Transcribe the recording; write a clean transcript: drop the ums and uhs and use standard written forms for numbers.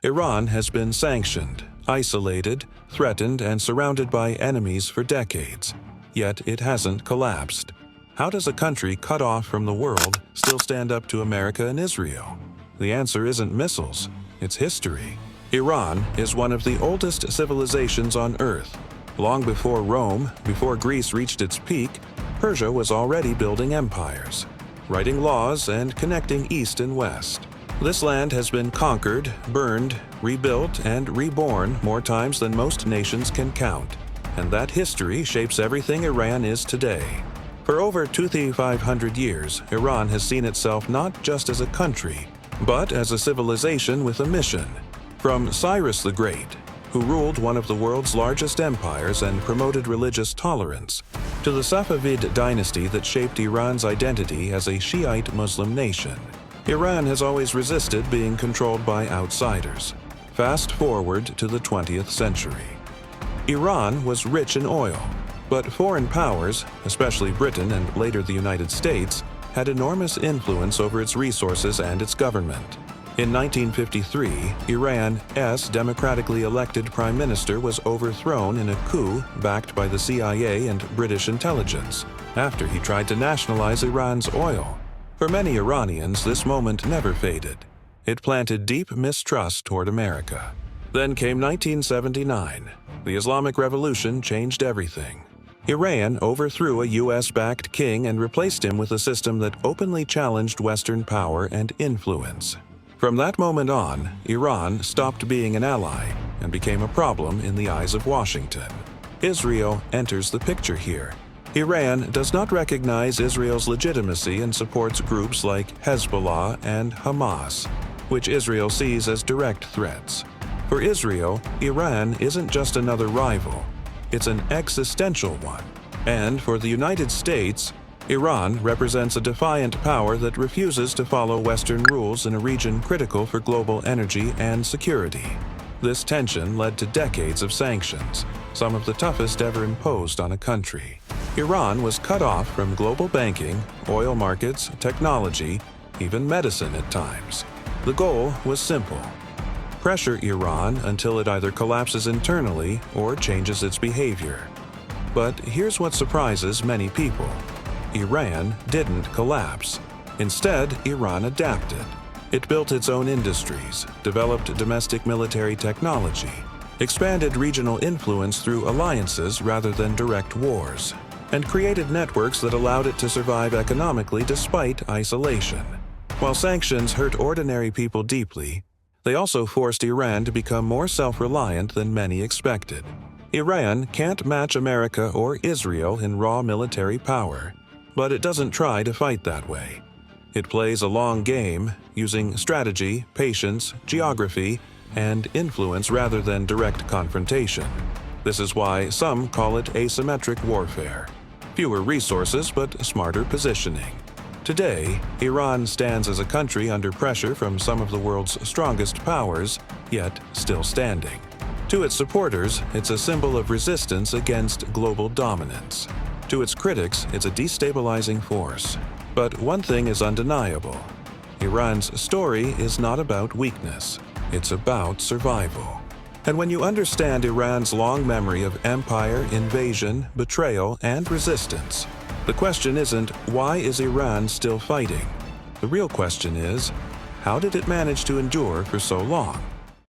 Iran has been sanctioned, isolated, threatened, and surrounded by enemies for decades, yet it hasn't collapsed. How does a country cut off from the world still stand up to America and Israel? The answer isn't missiles, it's history. Iran is one of the oldest civilizations on Earth. Long before Rome, before Greece reached its peak, Persia was already building empires, writing laws and connecting East and West. This land has been conquered, burned, rebuilt, and reborn more times than most nations can count. And that history shapes everything Iran is today. For over 2,500 years, Iran has seen itself not just as a country, but as a civilization with a mission. From Cyrus the Great, who ruled one of the world's largest empires and promoted religious tolerance, to the Safavid dynasty that shaped Iran's identity as a Shiite Muslim nation. Iran has always resisted being controlled by outsiders. Fast forward to the 20th century. Iran was rich in oil, but foreign powers, especially Britain and later the United States, had enormous influence over its resources and its government. In 1953, Iran's democratically elected prime minister was overthrown in a coup backed by the CIA and British intelligence, after he tried to nationalize Iran's oil. For many Iranians, this moment never faded. It planted deep mistrust toward America. Then came 1979. The Islamic Revolution changed everything. Iran overthrew a US-backed king and replaced him with a system that openly challenged Western power and influence. From that moment on, Iran stopped being an ally and became a problem in the eyes of Washington. Israel enters the picture here. Iran does not recognize Israel's legitimacy and supports groups like Hezbollah and Hamas, which Israel sees as direct threats. For Israel, Iran isn't just another rival, it's an existential one. And for the United States, Iran represents a defiant power that refuses to follow Western rules in a region critical for global energy and security. This tension led to decades of sanctions, some of the toughest ever imposed on a country. Iran was cut off from global banking, oil markets, technology, even medicine at times. The goal was simple: pressure Iran until it either collapses internally or changes its behavior. But here's what surprises many people. Iran didn't collapse. Instead, Iran adapted. It built its own industries, developed domestic military technology, expanded regional influence through alliances rather than direct wars, and created networks that allowed it to survive economically despite isolation. While sanctions hurt ordinary people deeply, they also forced Iran to become more self-reliant than many expected. Iran can't match America or Israel in raw military power, but it doesn't try to fight that way. It plays a long game, using strategy, patience, geography, and influence rather than direct confrontation. This is why some call it asymmetric warfare. Fewer resources, but smarter positioning. Today, Iran stands as a country under pressure from some of the world's strongest powers, yet still standing. To its supporters, it's a symbol of resistance against global dominance. To its critics, it's a destabilizing force. But one thing is undeniable. Iran's story is not about weakness. It's about survival. And when you understand Iran's long memory of empire, invasion, betrayal, and resistance, the question isn't, why is Iran still fighting? The real question is, how did it manage to endure for so long?